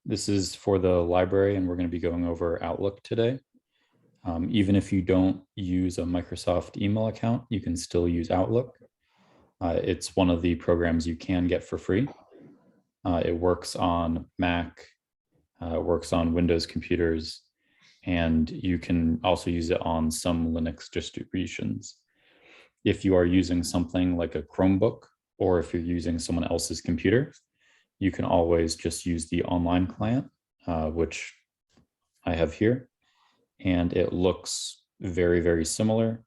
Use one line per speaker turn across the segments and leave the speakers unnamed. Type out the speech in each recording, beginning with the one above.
This is for the library, and we're going to be going over Outlook today. Even if you don't use a Microsoft email account, you can still use Outlook. It's one of the programs you can get for free. It works on Mac, it works on Windows computers, and you can also use it on some Linux distributions. If you are using something like a Chromebook, or if you're using someone else's computer, you can always just use the online client, which I have here, and it looks very, very similar.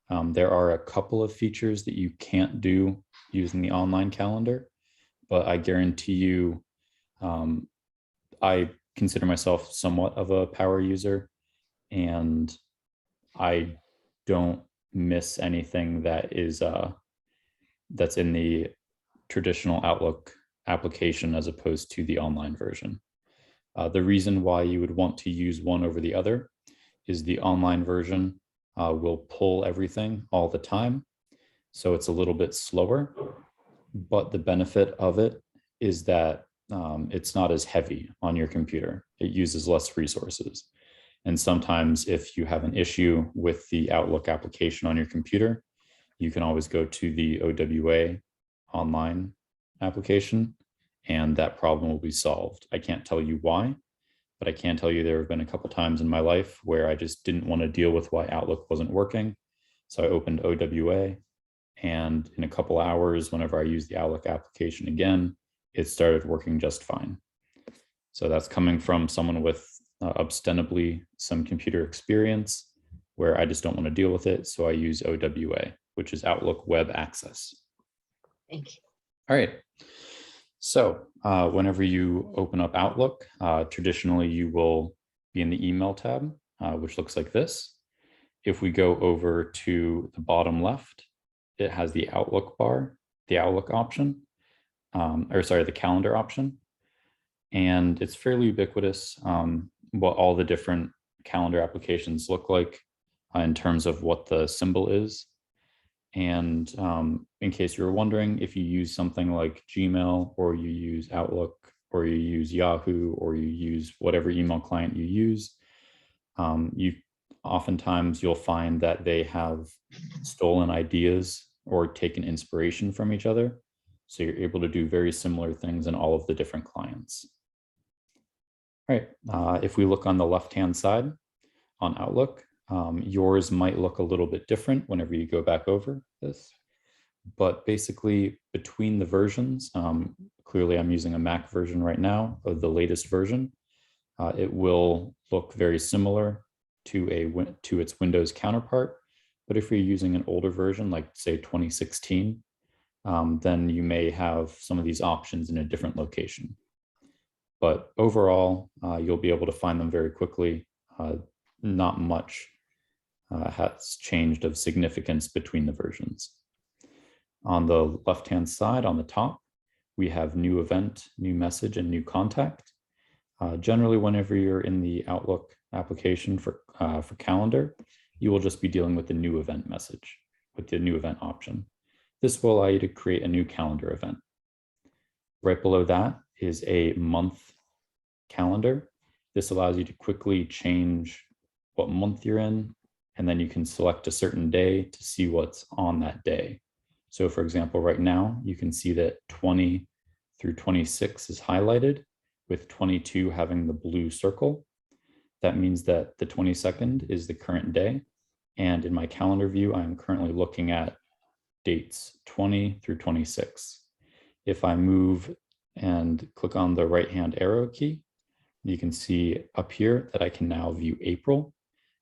There are a couple of features that you can't do using the online calendar, but I guarantee you, I consider myself somewhat of a power user, and I don't miss anything that is that's in the traditional Outlook application as opposed to the online version. The reason why you would want to use one over the other is the online version will pull everything all the time. So it's a little bit slower, but the benefit of it is that it's not as heavy on your computer. It uses less resources. And sometimes if you have an issue with the Outlook application on your computer, you can always go to the OWA online application, and that problem will be solved. I can't tell you why, but I can tell you there have been a couple times in my life where I just didn't want to deal with why Outlook wasn't working. So I opened OWA, and in a couple hours, whenever I used the Outlook application again, it started working just fine. So that's coming from someone with ostensibly some computer experience where I just don't want to deal with it. So I use OWA, which is Outlook Web Access.
Thank you.
All right. So whenever you open up Outlook, traditionally you will be in the email tab, which looks like this. If we go over to the bottom left, it has the Outlook bar, the Outlook option, the calendar option. And it's fairly ubiquitous what all the different calendar applications look like in terms of what the symbol is. And in case you were wondering, if you use something like Gmail, or you use Outlook, or you use Yahoo, or you use whatever email client you use, oftentimes you'll find that they have stolen ideas or taken inspiration from each other. So you're able to do very similar things in all of the different clients. All right, if we look on the left-hand side on Outlook, yours might look a little bit different whenever you go back over this, but basically between the versions, clearly I'm using a Mac version right now of the latest version. It will look very similar to its Windows counterpart, but if you're using an older version, like say 2016, then you may have some of these options in a different location. But overall, you'll be able to find them very quickly. Not much has changed of significance between the versions. On the left-hand side, on the top, we have new event, new message, and new contact. Generally, whenever you're in the Outlook application for calendar, you will just be dealing with the new event message with the new event option. This will allow you to create a new calendar event. Right below that is a month calendar. This allows you to quickly change what month you're in, and then you can select a certain day to see what's on that day. So for example, right now, you can see that 20 through 26 is highlighted, with 22 having the blue circle. That means that the 22nd is the current day. And in my calendar view, I'm currently looking at dates 20 through 26. If I move and click on the right-hand arrow key, you can see up here that I can now view April.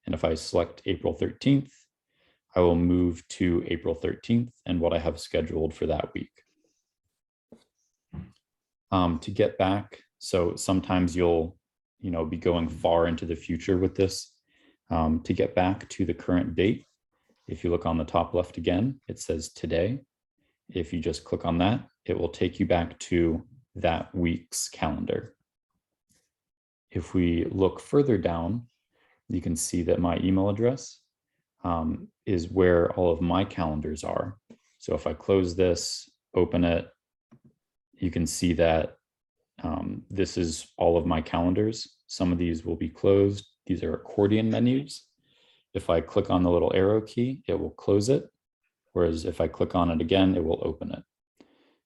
And if I select April 13th, I will move to April 13th and what I have scheduled for that week. To get back, so sometimes you'll be going far into the future with this. To get back to the current date, if you look on the top left again, it says today. If you just click on that, it will take you back to that week's calendar. If we look further down, you can see that my email address is where all of my calendars are. So if I close this, open it, you can see that this is all of my calendars. Some of these will be closed. These are accordion menus. If I click on the little arrow key, it will close it. Whereas if I click on it again, it will open it.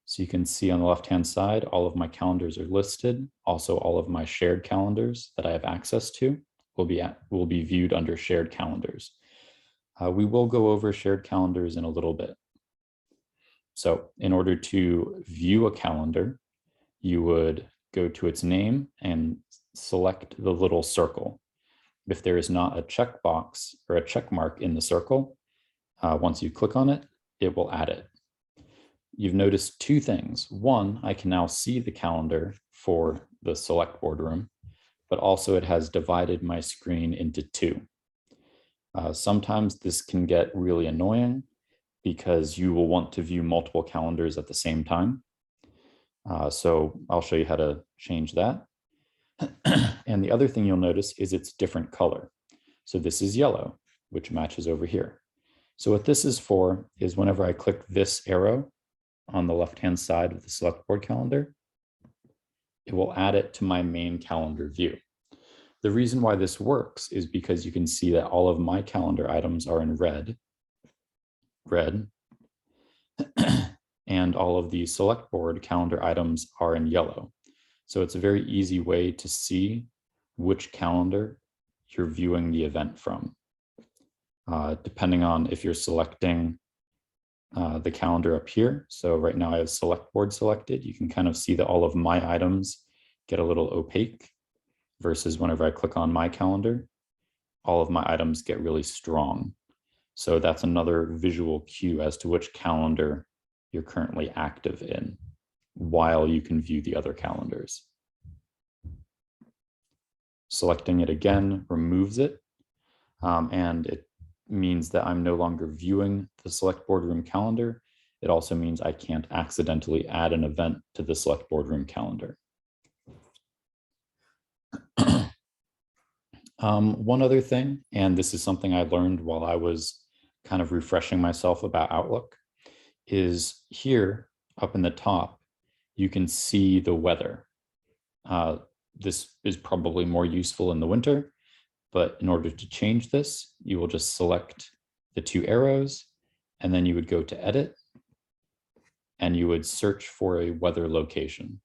So you can see on the left-hand side, all of my calendars are listed. Also, all of my shared calendars that I have access to will be viewed under shared calendars. We will go over shared calendars in a little bit. So in order to view a calendar, you would go to its name and select the little circle. If there is not a checkbox or a check mark in the circle, once you click on it, it will add it. You've noticed two things. One, I can now see the calendar for the select boardroom, but also it has divided my screen into two. Sometimes this can get really annoying because you will want to view multiple calendars at the same time. So I'll show you how to change that. And the other thing you'll notice is it's different color. So this is yellow, which matches over here. So what this is for is whenever I click this arrow on the left-hand side of the select board calendar, it will add it to my main calendar view. The reason why this works is because you can see that all of my calendar items are in red, and all of the select board calendar items are in yellow. So it's a very easy way to see which calendar you're viewing the event from. Depending on if you're selecting the calendar up here. So right now I have select board selected. You can kind of see that all of my items get a little opaque versus whenever I click on my calendar, all of my items get really strong. So that's another visual cue as to which calendar you're currently active in while you can view the other calendars. Selecting it again removes it, and it means that I'm no longer viewing the select boardroom calendar. It also means I can't accidentally add an event to the select boardroom calendar. One other thing, and this is something I learned while I was kind of refreshing myself about Outlook, is here up in the top, you can see the weather. This is probably more useful in the winter, but in order to change this, you will just select the two arrows, and then you would go to edit, and you would search for a weather location.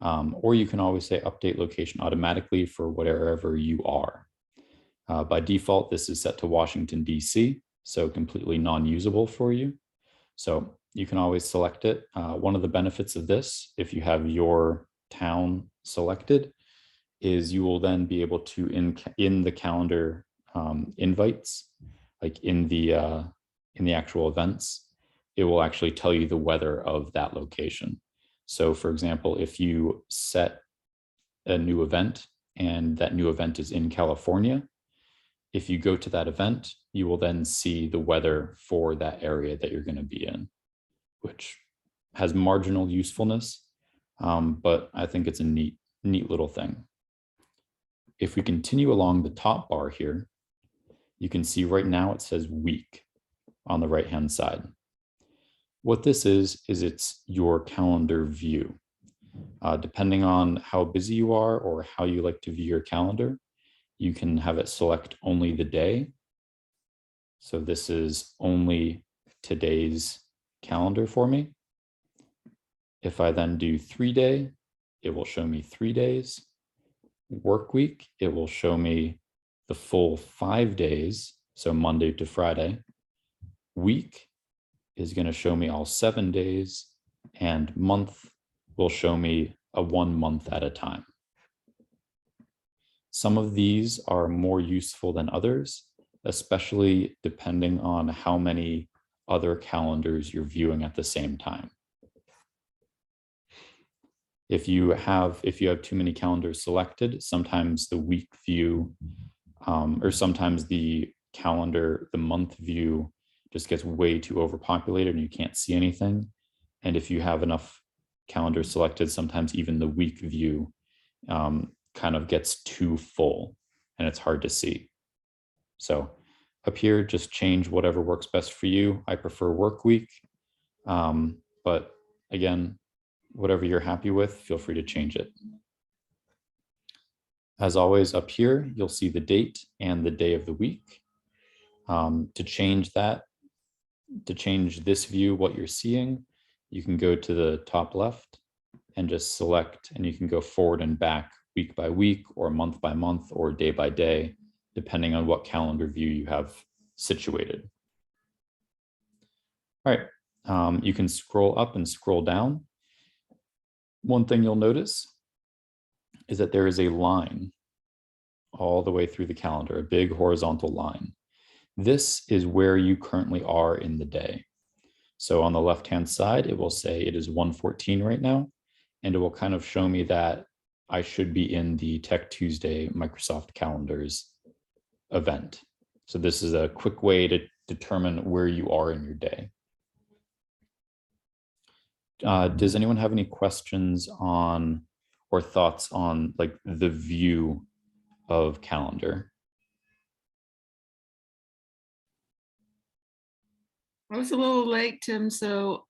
Or you can always say update location automatically for wherever you are. By default, this is set to Washington, D.C., so completely non-usable for you. So you can always select it. One of the benefits of this, if you have your town selected, is you will then be able to, in the calendar invites, like in the actual events, it will actually tell you the weather of that location. So for example, if you set a new event and that new event is in California, if you go to that event, you will then see the weather for that area that you're going to be in, which has marginal usefulness, but I think it's a neat little thing. If we continue along the top bar here, you can see right now it says week on the right-hand side. What this is it's your calendar view. Depending on how busy you are or how you like to view your calendar, you can have it select only the day. So this is only today's calendar for me. If I then do 3-day, it will show me 3 days. Work week, it will show me the full 5 days, so Monday to Friday. Week is going to show me all 7 days, and month will show me a 1 month at a time. Some of these are more useful than others, especially depending on how many other calendars you're viewing at the same time. If you have too many calendars selected, sometimes the week view or sometimes the month view just gets way too overpopulated and you can't see anything. And if you have enough calendars selected, sometimes even the week view kind of gets too full and it's hard to see. So up here, just change whatever works best for you. I prefer work week, but again, Whatever you're happy with, feel free to change it. As always, up here, you'll see the date and the day of the week. To change that, to change this view, what you're seeing, you can go to the top left and just select, and you can go forward and back week by week or month by month or day by day, depending on what calendar view you have situated. All right, you can scroll up and scroll down. One thing you'll notice is that there is a line all the way through the calendar, a big horizontal line. This is where you currently are in the day. So on the left-hand side, it will say it is 1:14 right now, and it will kind of show me that I should be in the Tech Tuesday Microsoft Calendars event. So this is a quick way to determine where you are in your day. Does anyone have any questions on or thoughts on like the view of calendar?
I was a little late, Tim. So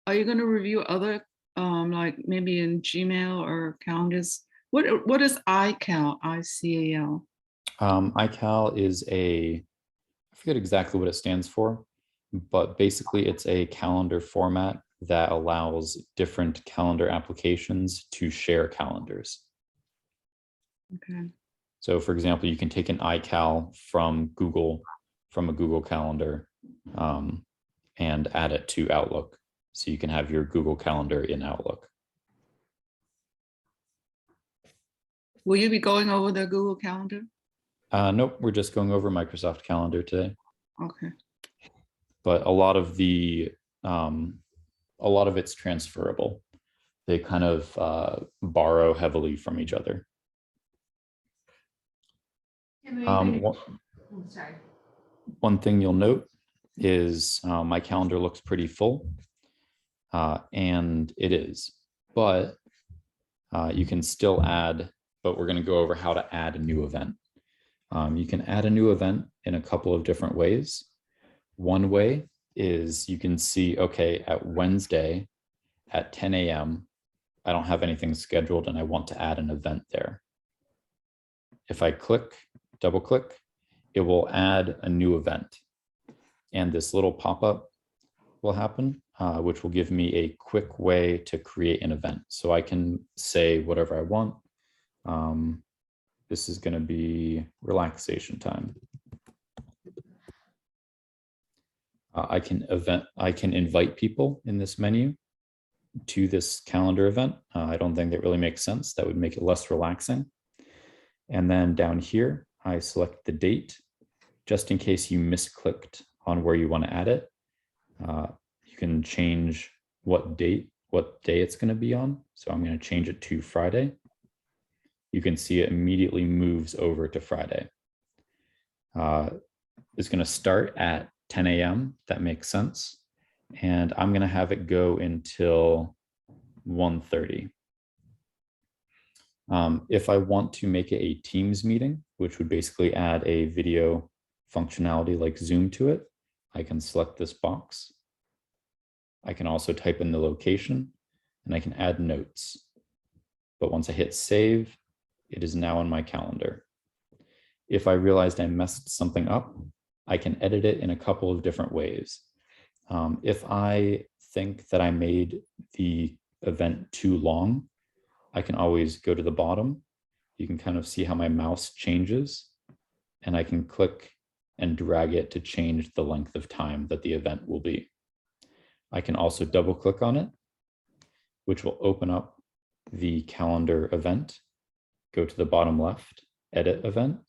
are you going to review other, like maybe in Gmail or calendars? What is iCal, ICAL?
iCal is I forget exactly what it stands for, but basically it's a calendar format that allows different calendar applications to share calendars.
Okay.
So for example, you can take an iCal from Google, from a Google Calendar, and add it to Outlook. So you can have your Google Calendar in Outlook.
Will you be going over the Google Calendar?
Nope, we're just going over Microsoft Calendar today.
Okay.
But a lot of it's transferable. They kind of borrow heavily from each other. One thing you'll note is my calendar looks pretty full, and it is, but you can still add, but we're going to go over how to add a new event. You can add a new event in a couple of different ways. One way is you can see, okay, at Wednesday at 10 a.m., I don't have anything scheduled and I want to add an event there. If I double click, it will add a new event. And this little pop-up will happen, which will give me a quick way to create an event. So I can say whatever I want. This is going to be relaxation time. I can invite people in this menu to this calendar event. I don't think that really makes sense. That would make it less relaxing. And then down here, I select the date, just in case you misclicked on where you want to add it. You can change what day it's going to be on. So I'm going to change it to Friday. You can see it immediately moves over to Friday. It's going to start at 10 a.m. That makes sense. And I'm going to have it go until 1:30. If I want to make it a Teams meeting, which would basically add a video functionality like Zoom to it, I can select this box. I can also type in the location and I can add notes. But once I hit save, it is now on my calendar. If I realized I messed something up, I can edit it in a couple of different ways. If I think that I made the event too long, I can always go to the bottom. You can kind of see how my mouse changes, and I can click and drag it to change the length of time that the event will be. I can also double click on it, which will open up the calendar event, go to the bottom left, edit event,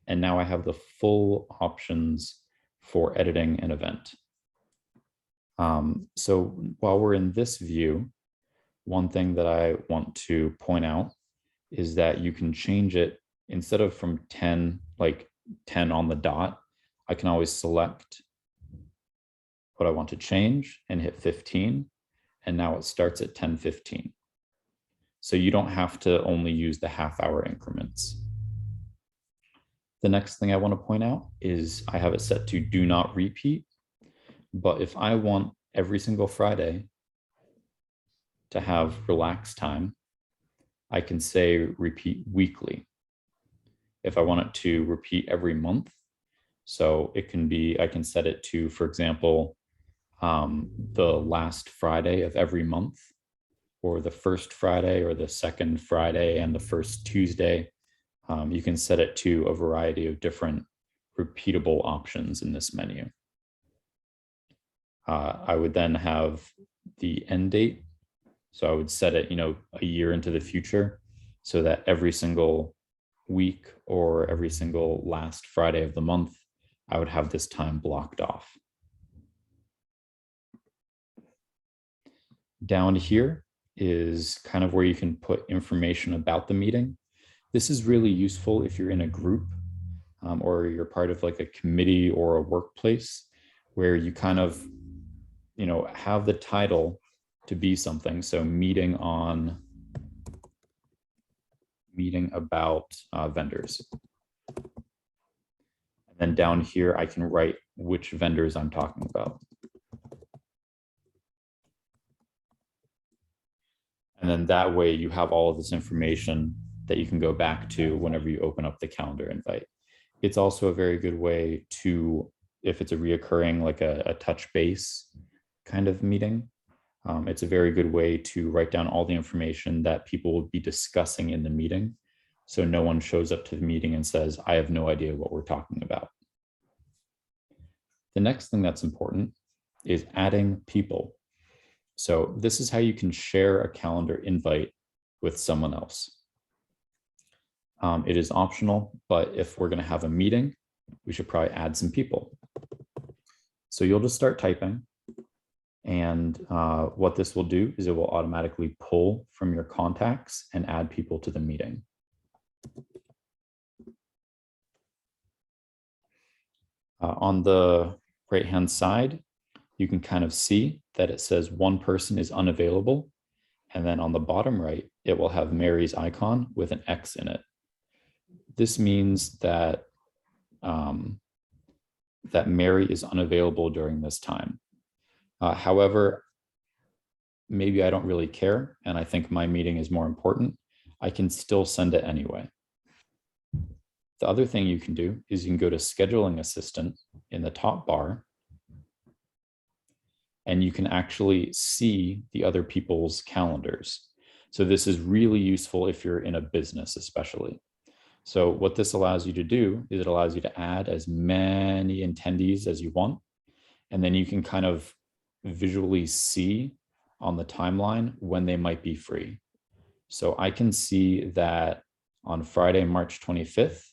and now I have the full options for editing an event. So while we're in this view, one thing that I want to point out is that you can change it instead of from 10, like 10 on the dot. I can always select what I want to change and hit 15. And now it starts at 10:15. So you don't have to only use the half-hour increments. The next thing I want to point out is I have it set to do not repeat. But if I want every single Friday to have relaxed time, I can say repeat weekly. If I want it to repeat every month, so it can be, I can set it to, for example, the last Friday of every month, or the first Friday, or the second Friday and the first Tuesday. You can set it to a variety of different repeatable options in this menu. I would then have the end date. So I would set it, a year into the future, so that every single week or every single last Friday of the month, I would have this time blocked off. Down here is kind of where you can put information about the meeting. This is really useful if you're in a group or you're part of like a committee or a workplace where you kind of, have the title to be something. So meeting about vendors. And then down here, I can write which vendors I'm talking about. And then that way you have all of this information that you can go back to whenever you open up the calendar invite. It's also a very good way to, if it's a reoccurring, like a touch base kind of meeting, it's a very good way to write down all the information that people will be discussing in the meeting. So no one shows up to the meeting and says, I have no idea what we're talking about. The next thing that's important is adding people. So this is how you can share a calendar invite with someone else. It is optional, but if we're going to have a meeting, we should probably add some people. So you'll just start typing. And what this will do is it will automatically pull from your contacts and add people to the meeting. On the right-hand side, you can kind of see that it says one person is unavailable. And then on the bottom right, it will have Mary's icon with an X in it. This means that, that Mary is unavailable during this time. However, maybe I don't really care and I think my meeting is more important. I can still send it anyway. The other thing you can do is you can go to Scheduling Assistant in the top bar, and you can actually see the other people's calendars. So this is really useful if you're in a business, especially. So what this allows you to do is it allows you to add as many attendees as you want, and then you can kind of visually see on the timeline when they might be free. So I can see that on Friday, March 25th,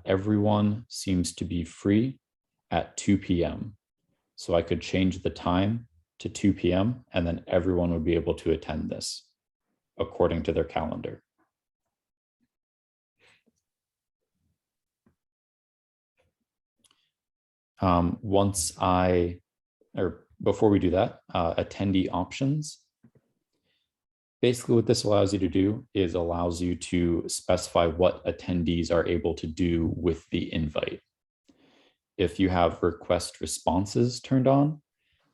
everyone seems to be free at 2 p.m. So I could change the time to 2 p.m. and then everyone would be able to attend this according to their calendar. Before we do that, attendee options. Basically what this allows you to do is allows you to specify what attendees are able to do with the invite. If you have request responses turned on,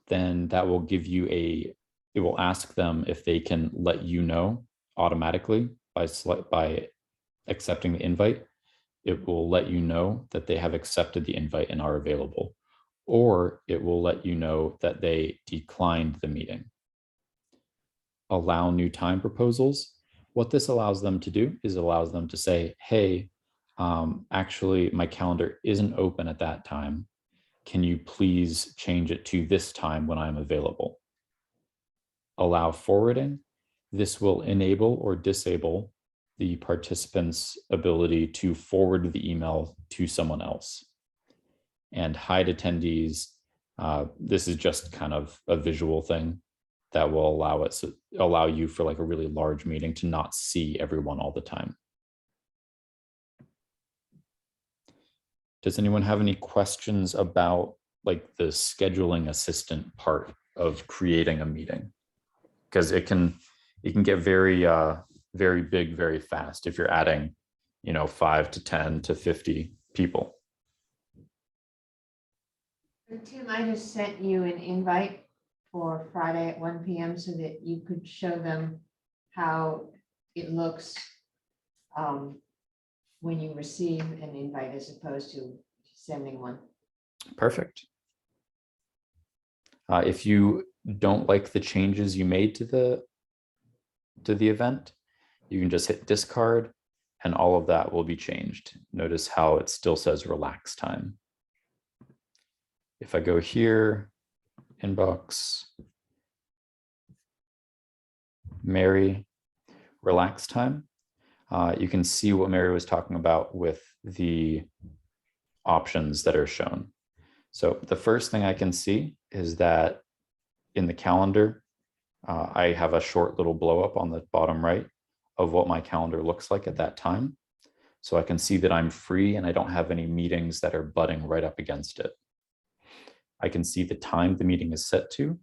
then that will give you it will ask them if they can let you know automatically by accepting the invite. It will let you know that they have accepted the invite and are available, or it will let you know that they declined the meeting. Allow new time proposals. What this allows them to do is allows them to say, hey, actually my calendar isn't open at that time. Can you please change it to this time when I'm available? Allow forwarding. This will enable or disable the participant's ability to forward the email to someone else. And hide attendees. This is just kind of a visual thing that will allow you for like a really large meeting to not see everyone all the time. Does anyone have any questions about like the scheduling assistant part of creating a meeting? Because it can get very big very fast if you're adding 5 to 10 to 50 people.
Tim, I just sent you an invite for Friday at 1 p.m. so that you could show them how it looks when you receive an invite as opposed to sending one.
Perfect. If you don't like the changes you made to the event, you can just hit discard and all of that will be changed. Notice how it still says relax time. If I go here, inbox, Mary, relax time, you can see what Mary was talking about with the options that are shown. So the first thing I can see is that in the calendar, I have a short little blow up on the bottom right of what my calendar looks like at that time. So I can see that I'm free and I don't have any meetings that are butting right up against it. I can see the time the meeting is set to,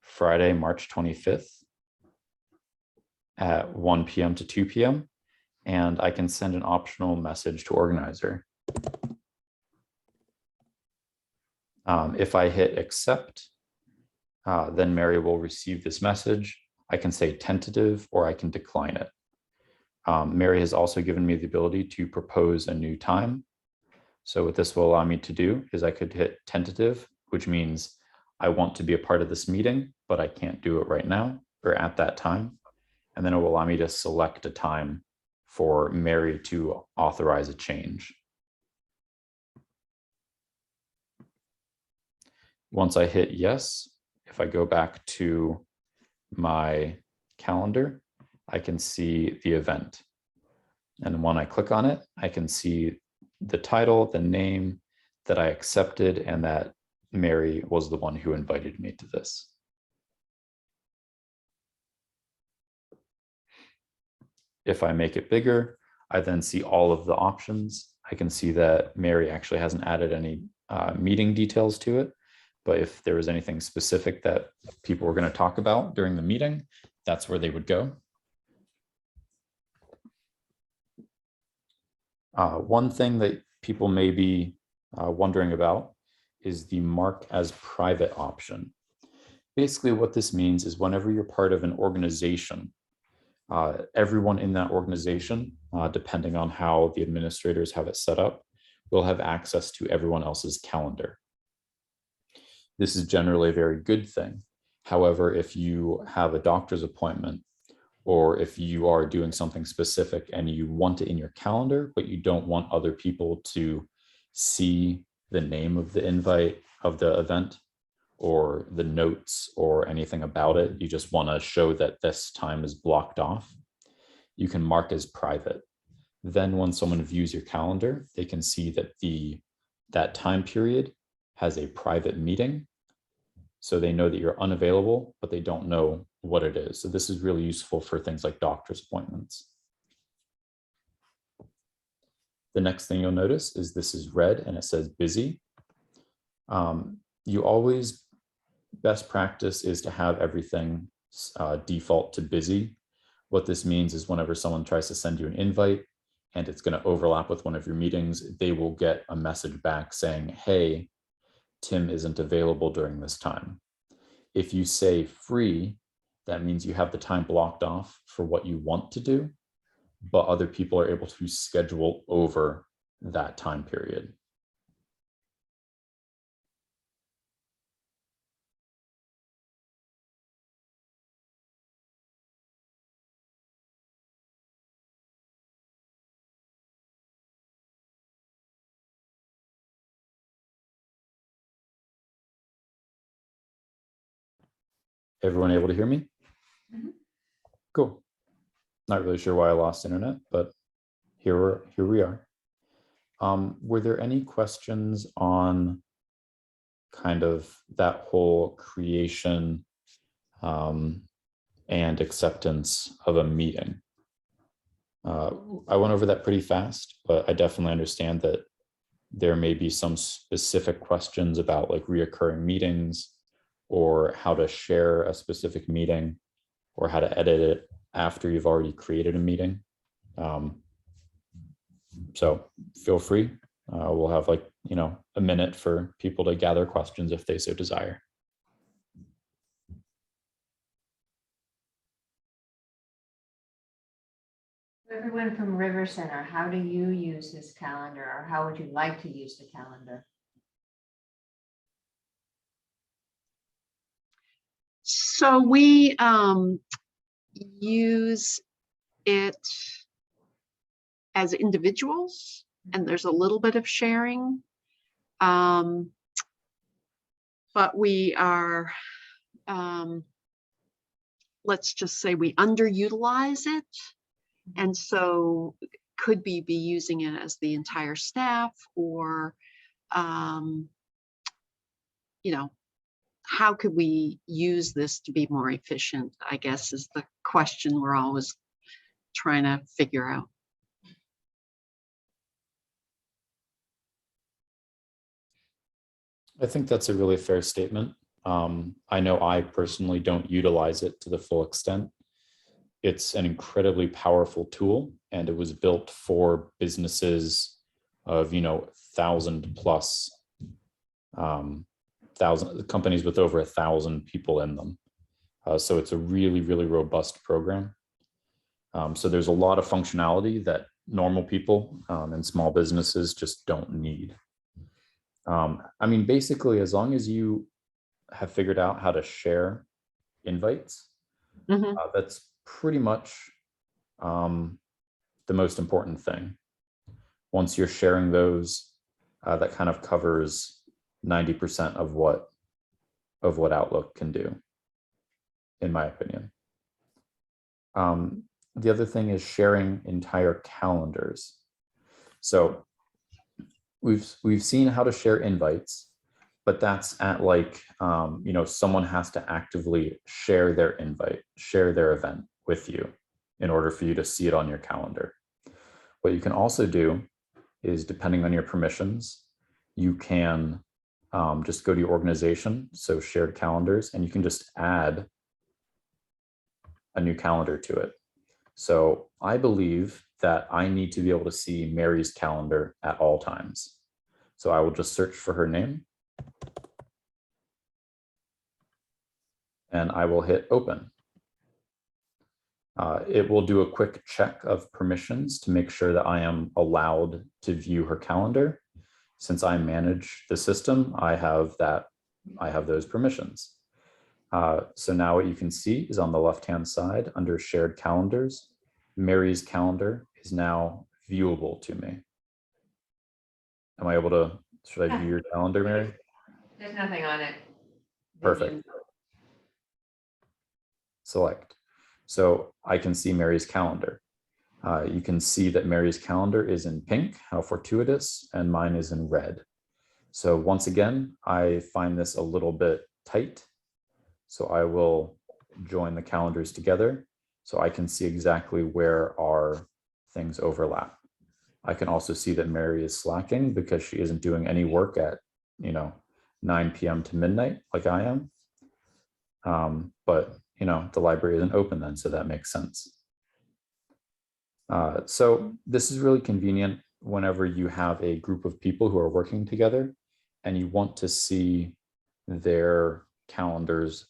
Friday, March 25th at 1 p.m. to 2 p.m. And I can send an optional message to organizer. If I hit accept, then Mary will receive this message. I can say tentative or I can decline it. Mary has also given me the ability to propose a new time. So what this will allow me to do is I could hit tentative, which means I want to be a part of this meeting, but I can't do it right now or at that time. And then it will allow me to select a time for Mary to authorize a change. Once I hit yes, if I go back to my calendar, I can see the event. And when I click on it, I can see the title, the name that I accepted, and that Mary was the one who invited me to this. If I make it bigger, I then see all of the options. I can see that Mary actually hasn't added any meeting details to it. But if there was anything specific that people were going to talk about during the meeting, that's where they would go. One thing that people may be wondering about is the mark as private option. Basically, what this means is whenever you're part of an organization, everyone in that organization, depending on how the administrators have it set up, will have access to everyone else's calendar. This is generally a very good thing. However, if you have a doctor's appointment, or if you are doing something specific and you want it in your calendar, but you don't want other people to see the name of the invite of the event or the notes or anything about it, you just want to show that this time is blocked off, you can mark as private. Then when someone views your calendar, they can see that that time period has a private meeting. So they know that you're unavailable, but they don't know what it is. So this is really useful for things like doctor's appointments. The next thing you'll notice is this is red and it says busy. You always, best practice is to have everything default to busy. What this means is whenever someone tries to send you an invite and it's going to overlap with one of your meetings, they will get a message back saying, hey, Tim isn't available during this time. If you say free, that means you have the time blocked off for what you want to do, but other people are able to schedule over that time period. Everyone able to hear me?
Mm-hmm.
Cool. Not really sure why I lost internet, but here we are. Were there any questions on kind of that whole creation and acceptance of a meeting? I went over that pretty fast, but I definitely understand that there may be some specific questions about like reoccurring meetings or how to share a specific meeting or how to edit it after you've already created a meeting. So feel free. We'll have like, a minute for people to gather questions if they so desire.
Everyone from River Center, how do you use this calendar, or how would you like to use the calendar?
So we use it as individuals, and there's a little bit of sharing. But we are, let's just say we underutilize it. And so could be using it as the entire staff, or, you know, how could we use this to be more efficient, I guess, is the question we're always trying to figure out.
I think that's a really fair statement. I know I personally don't utilize it to the full extent. It's an incredibly powerful tool, and it was built for businesses of, 1,000 plus, 1,000 companies with over 1,000 people in them. So it's a really, really robust program. So there's a lot of functionality that normal people and small businesses just don't need. I mean, basically, as long as you have figured out how to share invites, that's pretty much the most important thing. Once you're sharing those, that kind of covers 90% of what Outlook can do, in my opinion. The other thing is sharing entire calendars. So we've seen how to share invites, but that's at like, someone has to actively share their invite, share their event with you in order for you to see it on your calendar. What you can also do is, depending on your permissions, you can just go to your organization, so shared calendars, and you can just add a new calendar to it. So I believe that I need to be able to see Mary's calendar at all times. So I will just search for her name, and I will hit open. It will do a quick check of permissions to make sure that I am allowed to view her calendar. Since I manage the system, I have those permissions. So now what you can see is on the left-hand side under shared calendars, Mary's calendar is now viewable to me. Am I able to, should I view your calendar, Mary?
There's nothing on it.
Perfect. Select. So I can see Mary's calendar. You can see that Mary's calendar is in pink, how fortuitous, and mine is in red. So once again, I find this a little bit tight. So I will join the calendars together so I can see exactly where our things overlap. I can also see that Mary is slacking because she isn't doing any work at 9 p.m. to midnight like I am. But the library isn't open then, so that makes sense. So this is really convenient whenever you have a group of people who are working together and you want to see their calendars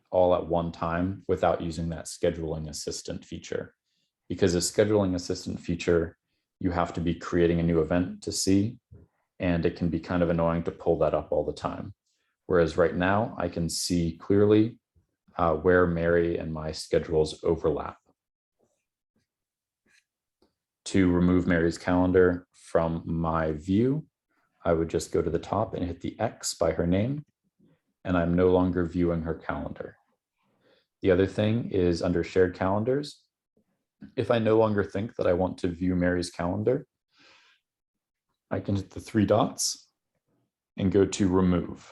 all at one time without using that scheduling assistant feature. Because a scheduling assistant feature, you have to be creating a new event to see, and it can be kind of annoying to pull that up all the time. Whereas right now I can see clearly where Mary and my schedules overlap. To remove Mary's calendar from my view, I would just go to the top and hit the X by her name, and I'm no longer viewing her calendar. The other thing is under shared calendars, if I no longer think that I want to view Mary's calendar, I can hit the 3 dots and go to remove.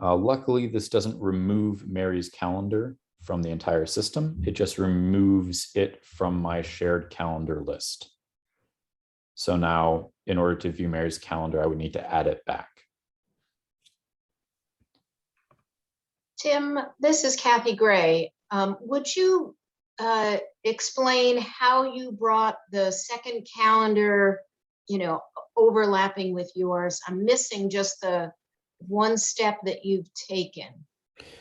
Luckily, this doesn't remove Mary's calendar from the entire system. It just removes it from my shared calendar list. So now, in order to view Mary's calendar, I would need to add it back.
Tim, this is Kathy Gray. Would you explain how you brought the second calendar, overlapping with yours? I'm missing just the one step that you've taken.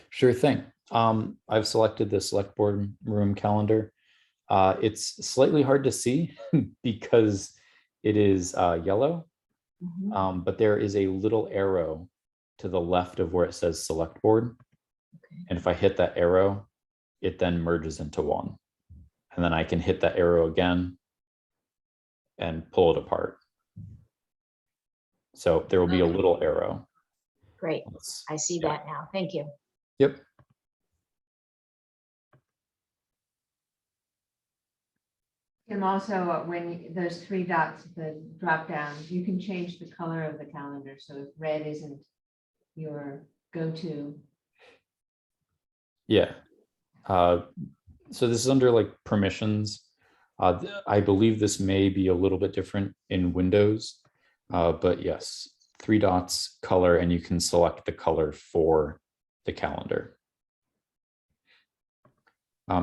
Sure thing. I've selected the select board room calendar. It's slightly hard to see because it is yellow,
Mhm.
but there is a little arrow to the left of where it says select board.
Okay.
And if I hit that arrow, it then merges into one. And then I can hit that arrow again and pull it apart. So there will be a
Okay.
little arrow.
Great.
Let's-
I see
yeah.
that now. Thank you.
Yep.
And also, those 3 dots, the drop down, you can change the color of the calendar. So if red isn't your go-to,
Yeah. So this is under like permissions. I believe this may be a little bit different in Windows, but yes, 3 dots, color, and you can select the color for the calendar.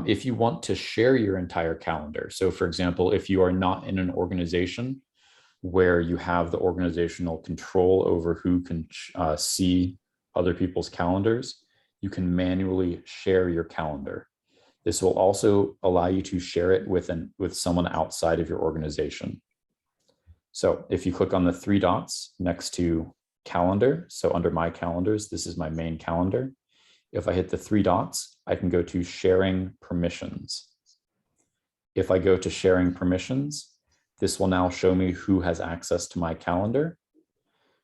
If you want to share your entire calendar, so for example, if you are not in an organization where you have the organizational control over who can see other people's calendars, you can manually share your calendar. This will also allow you to share it with someone outside of your organization. So if you click on the 3 dots next to calendar, so under my calendars, this is my main calendar. If I hit the 3 dots, I can go to sharing permissions. If I go to sharing permissions, this will now show me who has access to my calendar.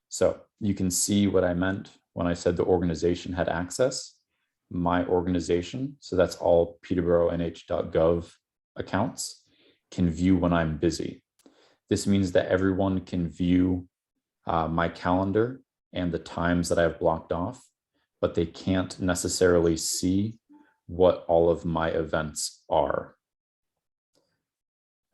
So you can see what I meant when I said the organization had access. My organization, so that's all peterborough.nh.gov accounts, can view when I'm busy. This means that everyone can view my calendar and the times that I've blocked off, but they can't necessarily see what all of my events are.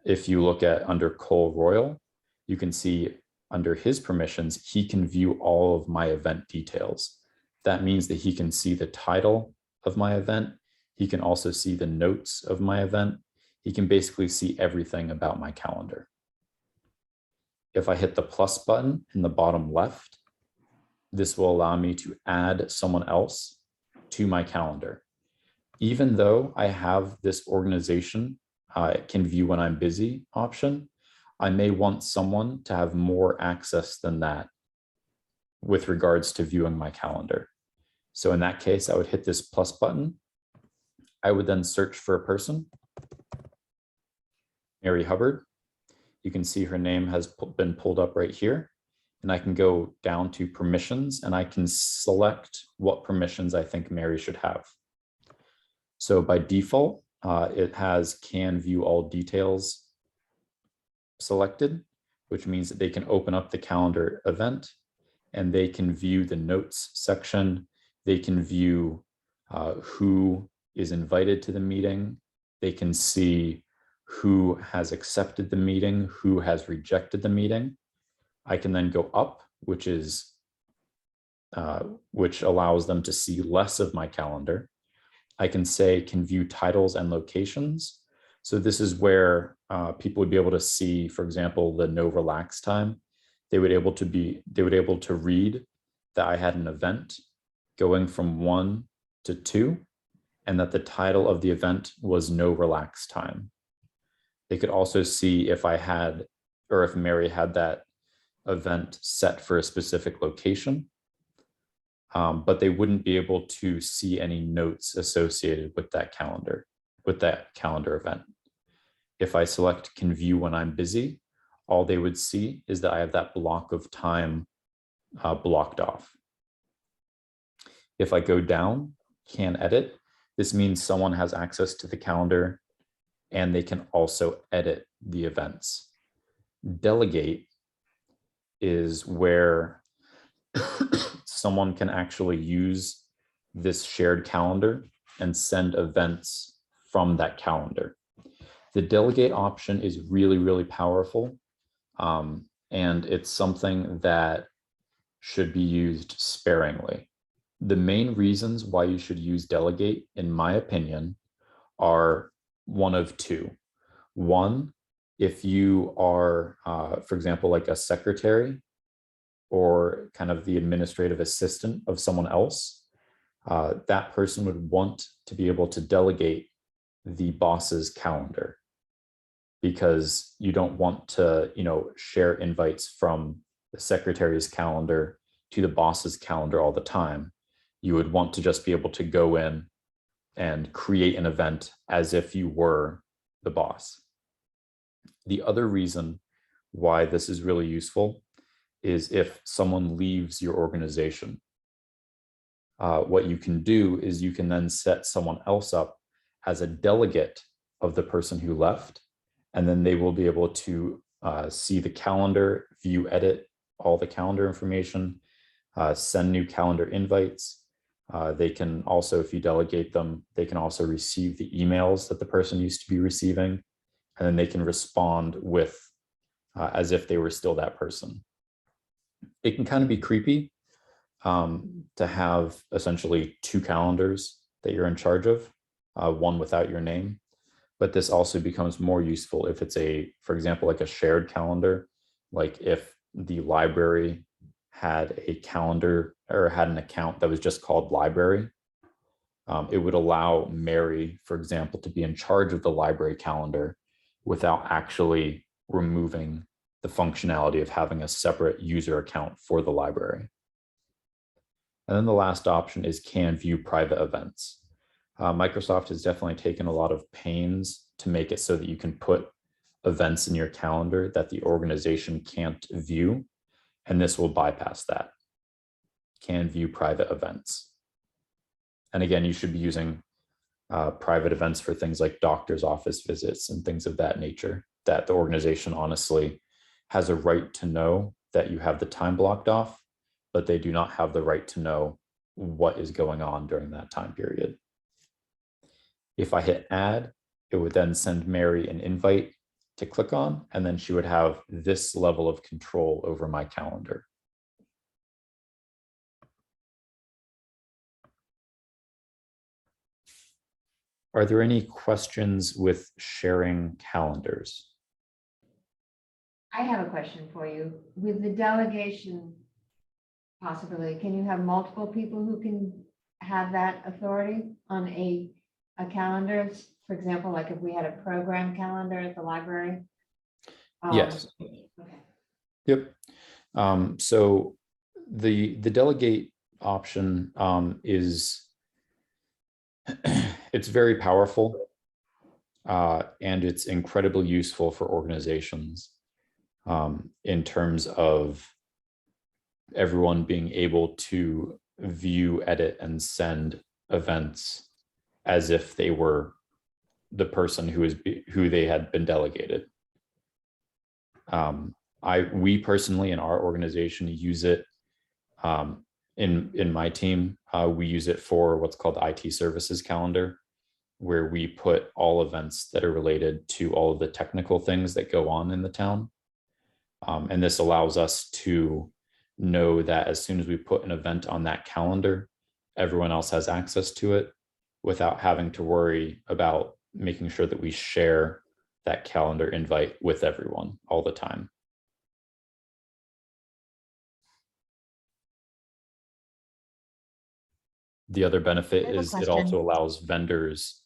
If you look at under Cole Royal, you can see under his permissions, he can view all of my event details. That means that he can see the title of my event. He can also see the notes of my event. He can basically see everything about my calendar. If I hit the plus button in the bottom left, this will allow me to add someone else to my calendar. Even though I have this organization can view when I'm busy option, I may want someone to have more access than that with regards to viewing my calendar. So in that case, I would hit this plus button. I would then search for a person, Mary Hubbard. You can see her name has been pulled up right here. And I can go down to permissions and I can select what permissions I think Mary should have. So by default, it has can view all details selected, which means that they can open up the calendar event and they can view the notes section. They can view who is invited to the meeting. They can see who has accepted the meeting, who has rejected the meeting. I can then go up, which allows them to see less of my calendar. I can say can view titles and locations. So this is where people would be able to see, for example, the no relax time. They would able to read that I had an event going from 1 to 2, and that the title of the event was no relax time. They could also see if I had, or if Mary had that event set for a specific location, but they wouldn't be able to see any notes associated with that calendar event. If I select can view when I'm busy, all they would see is that I have that block of time blocked off. If I go down, can edit, this means someone has access to the calendar and they can also edit the events. Delegate is where someone can actually use this shared calendar and send events from that calendar. The delegate option is really, really powerful. And it's something that should be used sparingly. The main reasons why you should use delegate, in my opinion, are one of two. One, if you are, for example, like a secretary or kind of the administrative assistant of someone else, that person would want to be able to delegate the boss's calendar, because you don't want to, share invites from the secretary's calendar to the boss's calendar all the time. You would want to just be able to go in and create an event as if you were the boss. The other reason why this is really useful is if someone leaves your organization. What you can do is you can then set someone else up as a delegate of the person who left, and then they will be able to see the calendar, view, edit all the calendar information, send new calendar invites. They can also, if you delegate them, they can also receive the emails that the person used to be receiving, and then they can respond with as if they were still that person. It can kind of be creepy to have essentially two calendars that you're in charge of, one without your name. But this also becomes more useful if it's for example, like a shared calendar, like if the library had a calendar or had an account that was just called library. It would allow Mary, for example, to be in charge of the library calendar without actually removing the functionality of having a separate user account for the library. And then the last option is can view private events. Microsoft has definitely taken a lot of pains to make it so that you can put events in your calendar that the organization can't view, and this will bypass that. Can view private events. And again, you should be using private events for things like doctor's office visits and things of that nature, that the organization honestly has a right to know that you have the time blocked off, but they do not have the right to know what is going on during that time period. If I hit add, it would then send Mary an invite to click on, and then she would have this level of control over my calendar. Are there any questions with sharing calendars?
I have a question for you. With the delegation possibility, can you have multiple people who can have that authority on a calendar? For example, like if we had a program calendar at the library?
Yes.
Okay.
Yep. So the delegate option is it's very powerful and it's incredibly useful for organizations in terms of everyone being able to view, edit, and send events as if they were the person who they had been delegated. We personally in our organization use it. In my team, we use it for what's called IT services calendar, where we put all events that are related to all of the technical things that go on in the town. And this allows us to know that as soon as we put an event on that calendar, everyone else has access to it without having to worry about making sure that we share that calendar invite with everyone all the time. The other benefit is it also allows vendors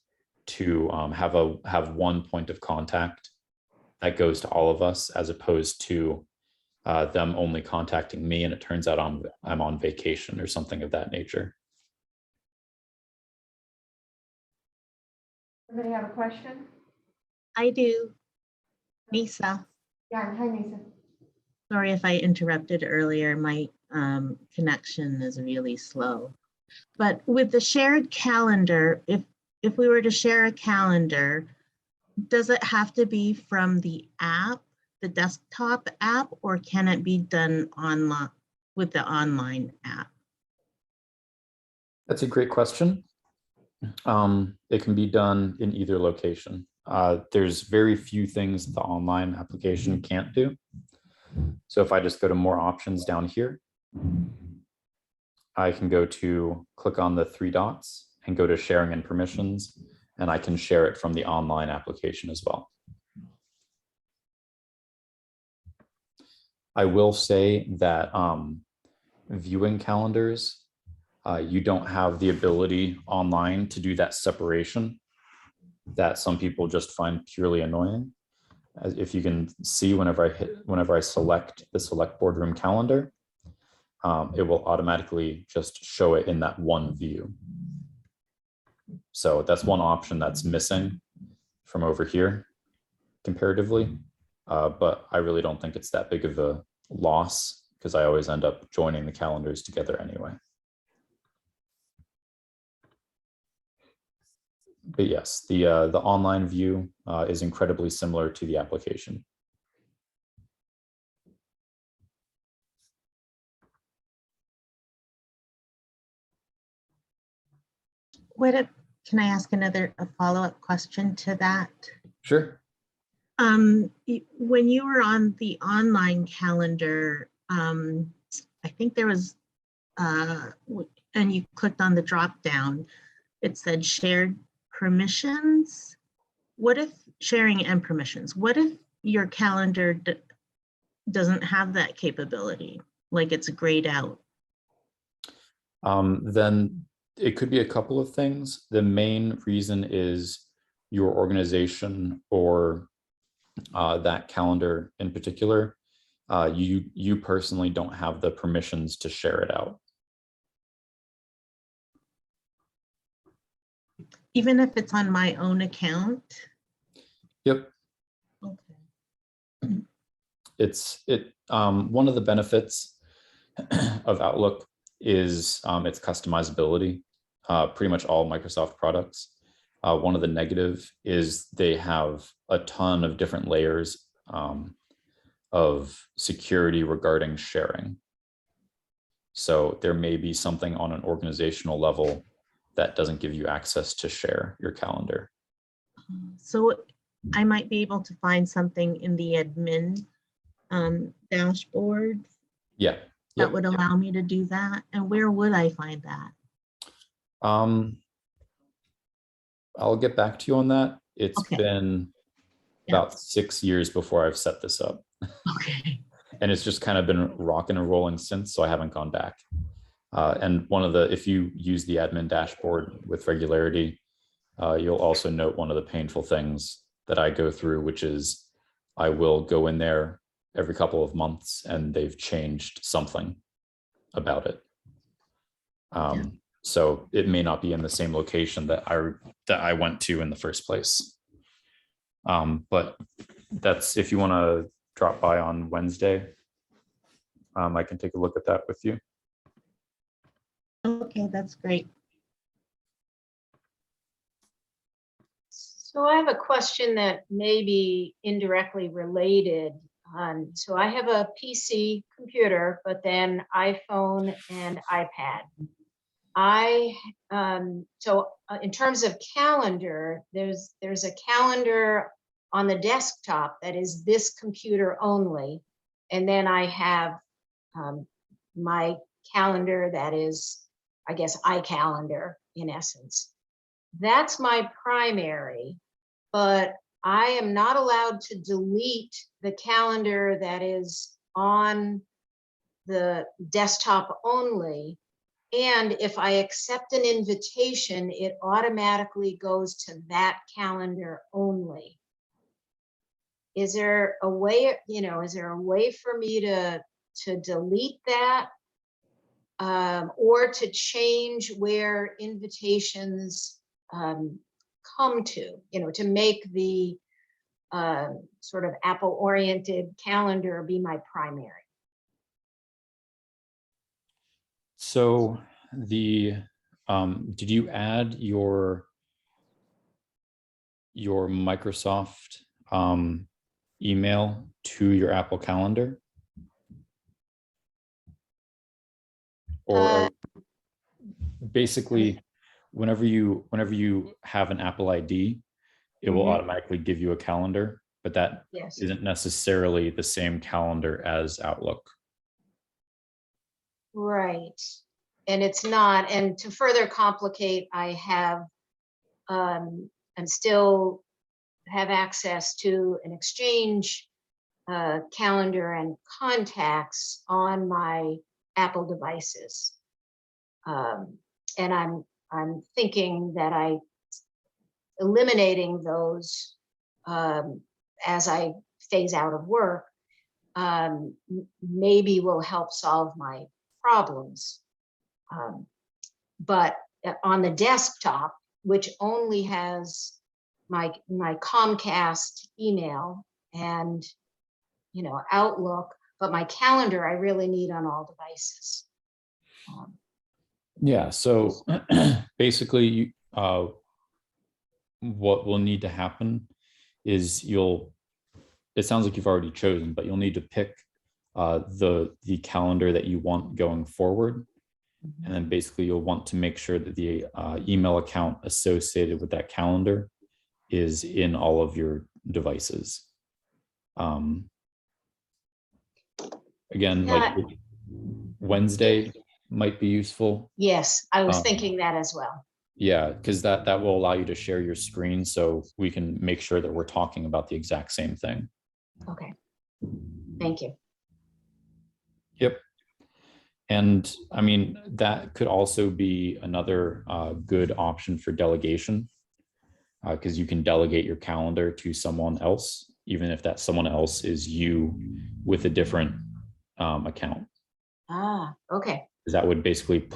to have one point of contact that goes to all of us, as opposed to them only contacting me and it turns out I'm on vacation or something of that nature.
Anybody have a question?
I do. Lisa,
Yeah, hi, Lisa.
sorry if I interrupted earlier. My connection is really slow. But with the shared calendar, if we were to share a calendar, does it have to be from the app, the desktop app, or can it be done online with the online app?
That's a great question. It can be done in either location. There's very few things the online application can't do. So if I just go to more options down here, I can go to click on the three dots and go to sharing and permissions, and I can share it from the online application as well. I will say that viewing calendars, you don't have the ability online to do that separation that some people just find purely annoying. As if you can see, whenever I select the select boardroom calendar, it will automatically just show it in that one view. So that's one option that's missing from over here comparatively. But I really don't think it's that big of a loss because I always end up joining the calendars together anyway. But yes, the online view is incredibly similar to the application.
Can I ask a follow-up question to that?
Sure.
When you were on the online calendar, I think there was, and you clicked on the drop down, it said shared permissions. What if sharing and permissions? What if your calendar doesn't have that capability, like it's grayed out?
Then it could be a couple of things. The main reason is your organization or that calendar in particular, you personally don't have the permissions to share it out.
Even if it's on my own account?
Yep.
Okay.
One of the benefits of Outlook is its customizability. Pretty much all Microsoft products. One of the negative is they have a ton of different layers of security regarding sharing. So there may be something on an organizational level that doesn't give you access to share your calendar.
So I might be able to find something in the admin dashboard.
Yeah.
That would allow me to do that. And where would I find that?
I'll get back to you on that. It's
Okay.
been about 6 years before I've set this up.
Okay.
And it's just kind of been rocking and rolling since, so I haven't gone back. And if you use the admin dashboard with regularity, you'll also note one of the painful things that I go through, which is I will go in there every couple of months and they've changed something about it. So it may not be in the same location that I went to in the first place. But that's, if you want to drop by on Wednesday, I can take a look at that with you.
Okay, that's great.
So I have a question that may be indirectly related. So I have a PC computer, but then iPhone and iPad. In terms of calendar, there's a calendar on the desktop that is this computer only. And then I have my calendar that is, I guess, iCalendar in essence. That's my primary, but I am not allowed to delete the calendar that is on the desktop only. And if I accept an invitation, it automatically goes to that calendar only. Is there a way, for me to delete that or to change where invitations come to make the sort of Apple-oriented calendar be my primary?
So did you add your Microsoft email to your Apple Calendar? Or basically, whenever you have an Apple ID, it will automatically give you a calendar, but that isn't necessarily the same calendar as Outlook.
Right. And it's not. And to further complicate, I have and still have access to an Exchange calendar and contacts on my Apple devices. And I'm thinking that I eliminating those as I phase out of work, maybe will help solve my problems. But on the desktop, which only has my Comcast email and, you know, Outlook, but my calendar I really need on all devices.
Yeah, so basically, what will need to happen is it sounds like you've already chosen, but you'll need to pick the calendar that you want going forward. And then basically you'll want to make sure that the email account associated with that calendar is in all of your devices. Again, like Wednesday might be useful.
Yes, I was
Um,
thinking that as well.
Yeah, because that will allow you to share your screen so we can make sure that we're talking about the exact same thing.
Okay. Thank you.
Yep. And I mean, that could also be another good option for delegation, because you can delegate your calendar to someone else, even if that someone else is you with a different account.
Ah, okay.
That would basically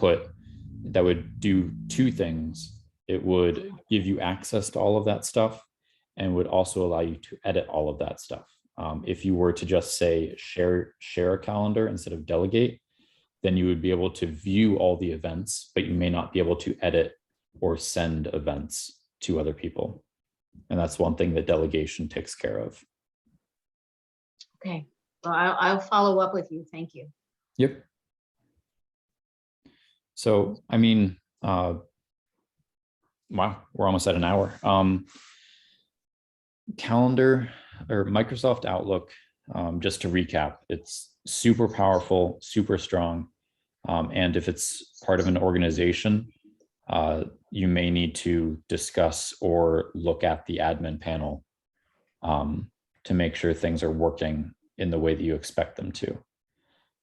that would do two things. It would give you access to all of that stuff and would also allow you to edit all of that stuff. If you were to just say share a calendar instead of delegate, then you would be able to view all the events, but you may not be able to edit or send events to other people. And that's one thing that delegation takes care of.
Okay. Well, I'll follow up with you. Thank you.
Yep. So, I mean, wow, we're almost at an hour. Calendar or Microsoft Outlook, just to recap, it's super powerful, super strong. And if it's part of an organization, you may need to discuss or look at the admin panel to make sure things are working in the way that you expect them to.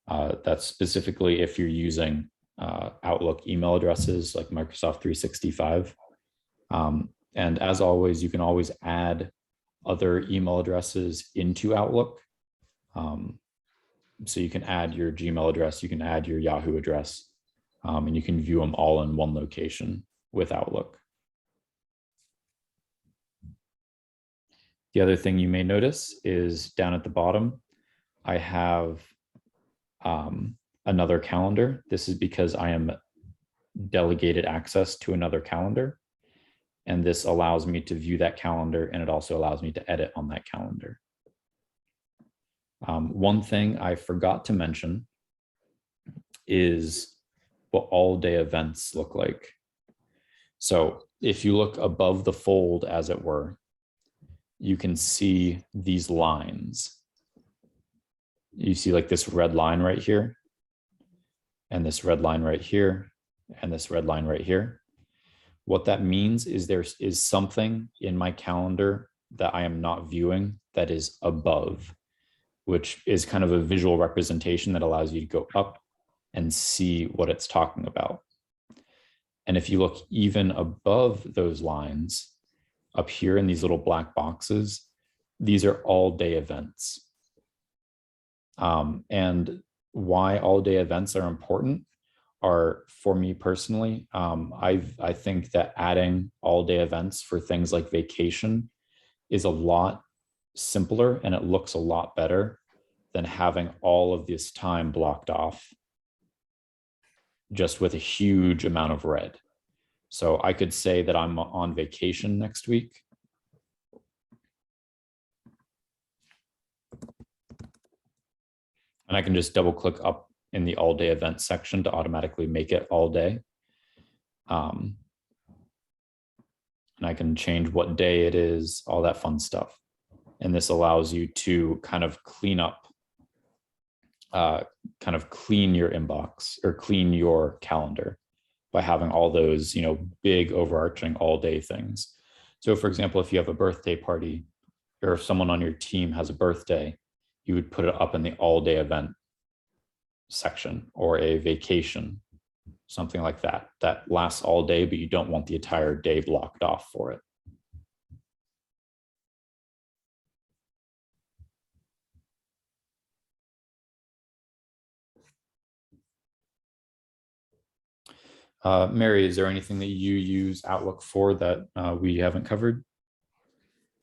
That's specifically if you're using Outlook email addresses like Microsoft 365. And as always, you can always add other email addresses into Outlook. So you can add your Gmail address, you can add your Yahoo address, and you can view them all in one location with Outlook. The other thing you may notice is down at the bottom, I have another calendar. This is because I am delegated access to another calendar. And this allows me to view that calendar, and it also allows me to edit on that calendar. One thing I forgot to mention is what all-day events look like. So if you look above the fold, as it were, you can see these lines. You see like this red line right here, and this red line right here, and this red line right here. What that means is there is something in my calendar that I am not viewing that is above, which is kind of a visual representation that allows you to go up and see what it's talking about. And if you look even above those lines, up here in these little black boxes, these are all-day events. And why all-day events are important are, for me personally, I think that adding all-day events for things like vacation is a lot simpler, and it looks a lot better than having all of this time blocked off just with a huge amount of red. So I could say that I'm on vacation next week. And I can just double click up in the all day event section to automatically make it all day. And I can change what day it is, all that fun stuff. And this allows you to kind of clean up, clean your inbox or clean your calendar by having all those, big overarching all day things. So for example, if you have a birthday party or if someone on your team has a birthday, you would put it up in the all day event section, or a vacation, something like that, that lasts all day, but you don't want the entire day blocked off for it. Mary, is there anything that you use Outlook for that we haven't covered?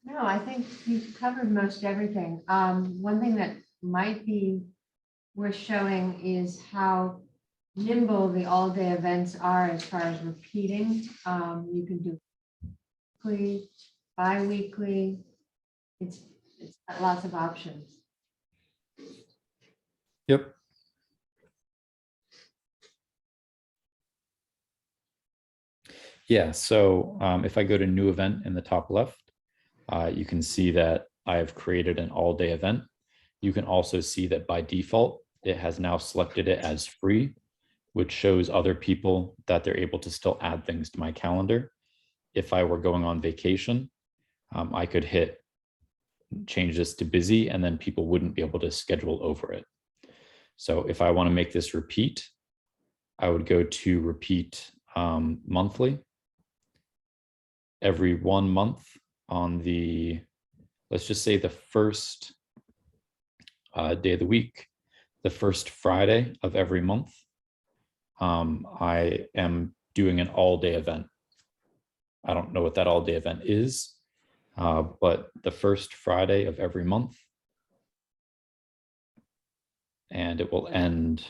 No, I think you've covered most everything. One thing that might be worth showing is how nimble the all-day events are as far as repeating. You can do weekly, bi-weekly. It's got lots of options.
Yep. Yeah, so if I go to new event in the top left, you can see that I've created an all-day event. You can also see that by default, it has now selected it as free, which shows other people that they're able to still add things to my calendar. If I were going on vacation, I could hit change this to busy, and then people wouldn't be able to schedule over it. So if I want to make this repeat, I would go to repeat monthly. Every 1 month on the, let's just say the first day of the week, the first Friday of every month, I am doing an all-day event. I don't know what that all-day event is, but the first Friday of every month, and it will end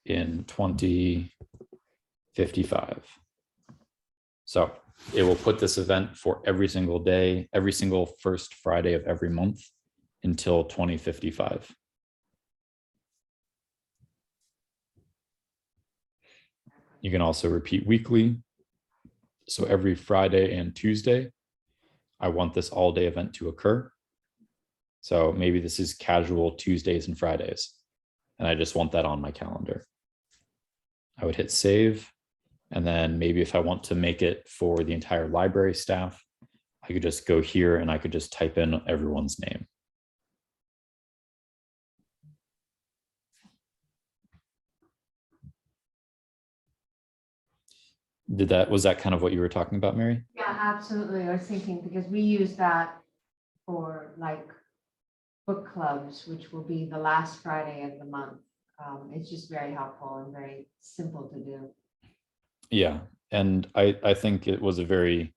in 2055. So it will put this event for every single day, every single first Friday of every month until 2055. You can also repeat weekly. So every Friday and Tuesday, I want this all-day event to occur. So maybe this is casual Tuesdays and Fridays, and I just want that on my calendar. I would hit save. And then maybe if I want to make it for the entire library staff, I could just go here and I could just type in everyone's name. Was that kind of what you were talking about, Mary?
Yeah, absolutely. I was thinking, because we use that for like book clubs, which will be the last Friday of the month. It's just very helpful and very simple to do.
Yeah, and I think it was a very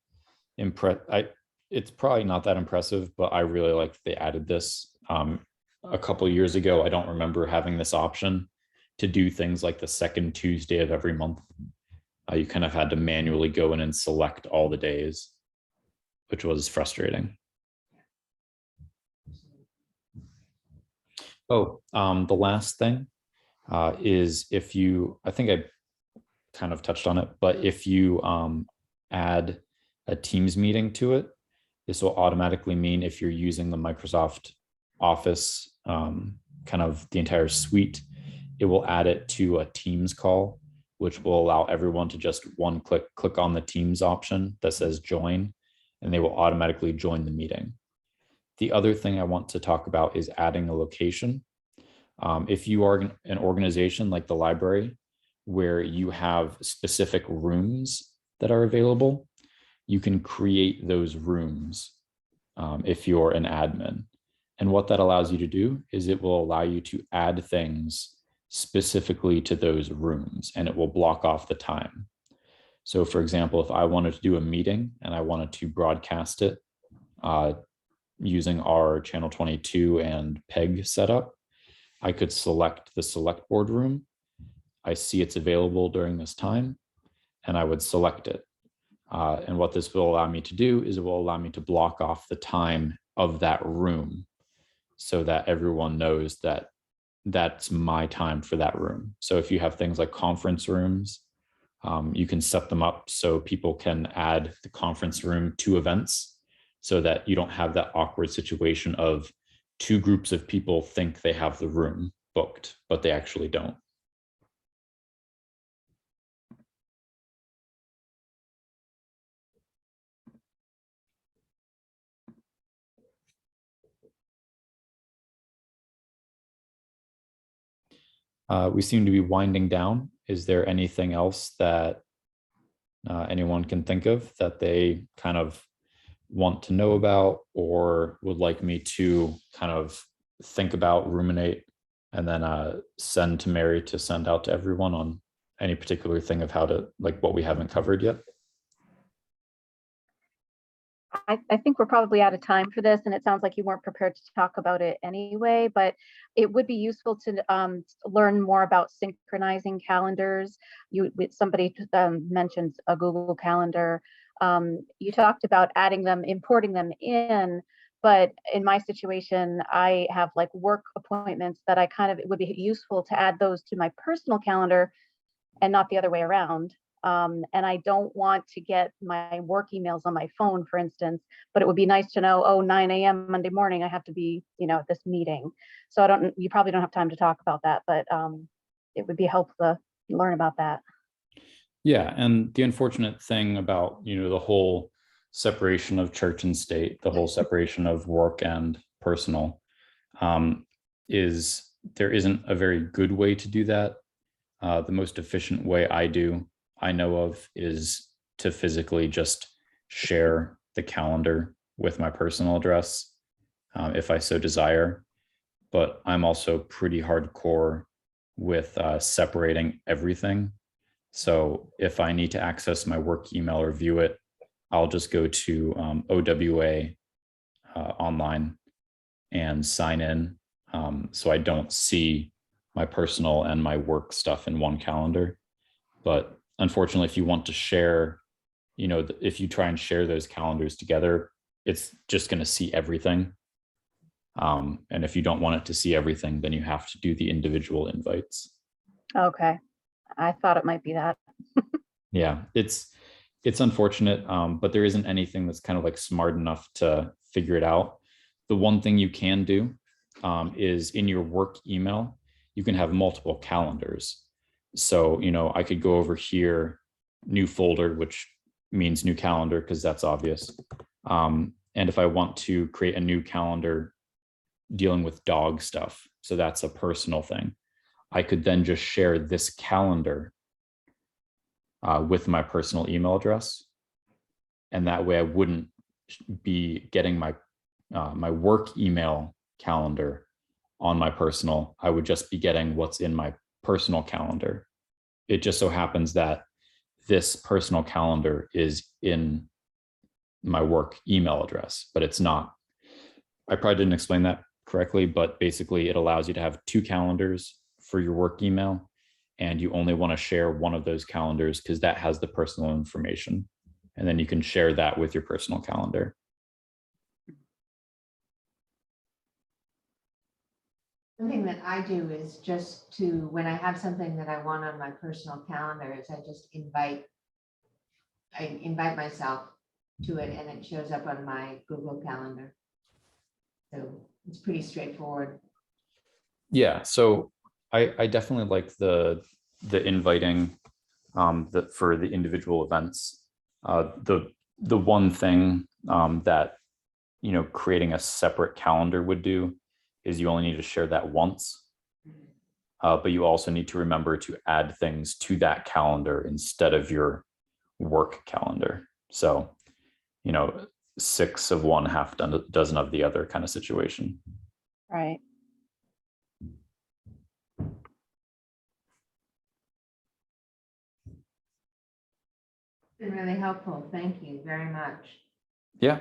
it's probably not that impressive, but I really like that they added this. A couple of years ago, I don't remember having this option to do things like the second Tuesday of every month. You kind of had to manually go in and select all the days, which was frustrating. Oh, the last thing is if you, I think I kind of touched on it, but if you add a Teams meeting to it, this will automatically mean if you're using the Microsoft Office, kind of the entire suite, it will add it to a Teams call, which will allow everyone to just click on the Teams option that says join, and they will automatically join the meeting. The other thing I want to talk about is adding a location. If you are an organization like the library, where you have specific rooms that are available, you can create those rooms if you're an admin. And what that allows you to do is it will allow you to add things specifically to those rooms, and it will block off the time. So for example, if I wanted to do a meeting and I wanted to broadcast it using our channel 22 and PEG setup, I could select the select board room. I see it's available during this time, and I would select it. And what this will allow me to do is it will allow me to block off the time of that room so that everyone knows that that's my time for that room. So if you have things like conference rooms, you can set them up so people can add the conference room to events so that you don't have that awkward situation of two groups of people think they have the room booked, but they actually don't. We seem to be winding down. Is there anything else that anyone can think of that they kind of want to know about or would like me to kind of think about, ruminate, and then send to Mary to send out to everyone on any particular thing of how to, like, what we haven't covered yet?
I think we're probably out of time for this, and it sounds like you weren't prepared to talk about it anyway, but it would be useful to learn more about synchronizing calendars. Somebody mentioned a Google Calendar. You talked about adding them, importing them in, but in my situation, I have like work appointments that it would be useful to add those to my personal calendar and not the other way around. And I don't want to get my work emails on my phone, for instance, but it would be nice to know, oh, 9 a.m. Monday morning, I have to be, at this meeting. So you probably don't have time to talk about that, but it would be helpful to learn about that.
Yeah, and the unfortunate thing about, the whole separation of church and state, the whole separation of work and personal, is there isn't a very good way to do that. The most efficient way I know of is to physically just share the calendar with my personal address, if I so desire. But I'm also pretty hardcore with separating everything. So if I need to access my work email or view it, I'll just go to OWA online and sign in, so I don't see my personal and my work stuff in one calendar. But unfortunately, if you want to share, if you try and share those calendars together, it's just going to see everything. And if you don't want it to see everything, then you have to do the individual invites.
Okay. I thought it might be that.
Yeah, it's unfortunate, but there isn't anything that's kind of like smart enough to figure it out. The one thing you can do is in your work email, you can have multiple calendars. So, I could go over here, new folder, which means new calendar because that's obvious. And if I want to create a new calendar dealing with dog stuff, so that's a personal thing, I could then just share this calendar with my personal email address. And that way I wouldn't be getting my work email calendar on my personal. I would just be getting what's in my personal calendar. It just so happens that this personal calendar is in my work email address, but it's not. I probably didn't explain that correctly, but basically it allows you to have two calendars for your work email, and you only want to share one of those calendars because that has the personal information. And then you can share that with your personal calendar.
One thing that I do is just when I have something that I want on my personal calendar, is I just invite myself to it, and it shows up on my Google Calendar. So it's pretty straightforward.
Yeah, so I definitely like the inviting for the individual events. The one thing that creating a separate calendar would do is you only need to share that once, but you also need to remember to add things to that calendar instead of your work calendar. So 6 of one, half dozen of the other kind of situation.
Right.
Been really helpful. Thank you very much.
Yeah.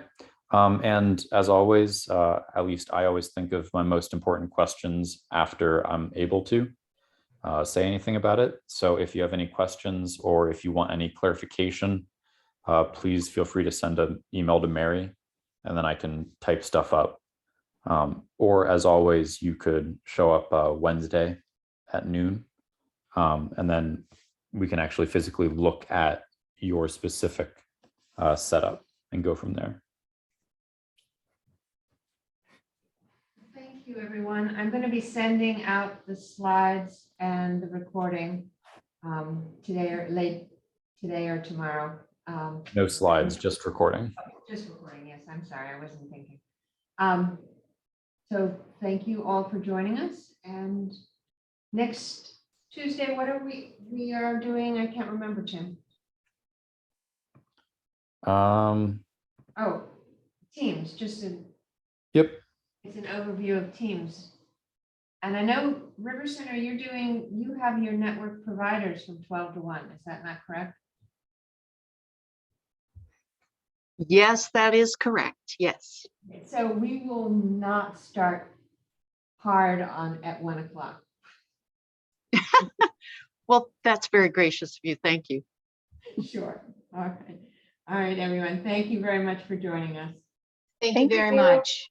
And as always, at least I always think of my most important questions after I'm able to say anything about it. So if you have any questions or if you want any clarification, please feel free to send an email to Mary, and then I can type stuff up. Or as always, you could show up Wednesday at noon, and then we can actually physically look at your specific setup and go from there.
Thank you, everyone. I'm going to be sending out the slides and the recording today or tomorrow.
No slides, just recording.
Just recording, yes. I'm sorry, I wasn't thinking. So thank you all for joining us. And next Tuesday, what are we are doing? I can't remember, Tim. Oh, Teams,
Yep.
it's an overview of Teams. And I know River Center, you have your network providers from 12 to 1. Is that not correct?
Yes, that is correct. Yes.
So we will not start hard at 1 o'clock.
Well, that's very gracious of you. Thank you.
Sure. All right. All right, everyone. Thank you very much for joining us.
Thank you
Thank
very
you.
much.